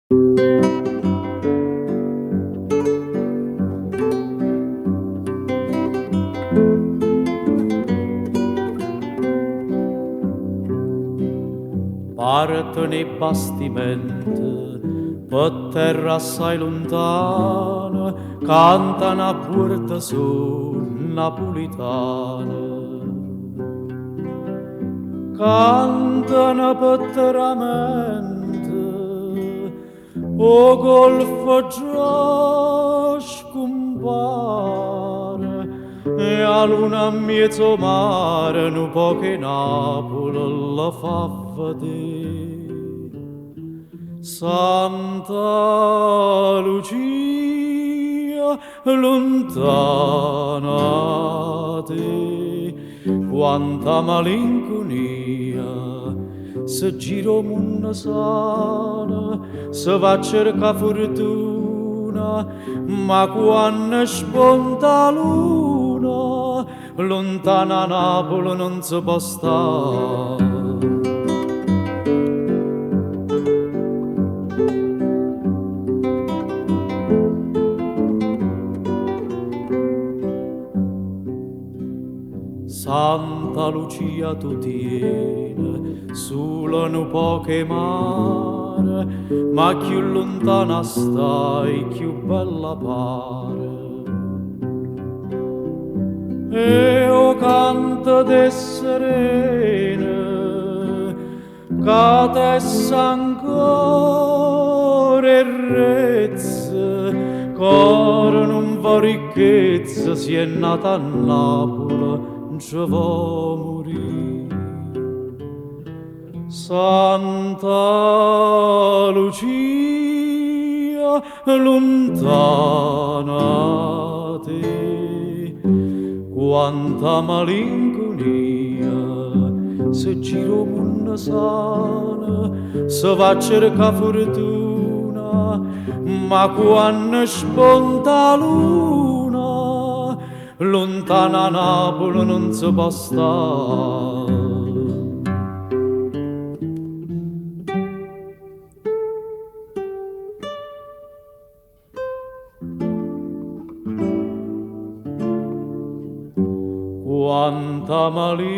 Partono i bastimenti per terra assai lontana, cantano a porta su napolitana. Cantano petteramente, o golfo già scompare, e a luna mezzo mare, nu poche Napoli la fa vedere. Santa Lucia, lontana te, quanta malinconia, se giro munna sana, se va a cerca fortuna, ma quando spunta luna, lontana Napoli non si può stare. Santa Lucia tu tieni sulla nu poche mare, ma più lontana stai, più bella pare. E o canto de serene, ca te s'ancora e rezze, cora non va ricchezza, si è nata a Napoli, ci va morì. Santa Lucia, lontana te, quanta malinconia, se giro munna sana, se va a cerca fortuna, ma quando spunta luna, lontana Napoli non si può stare. Quanta malinconia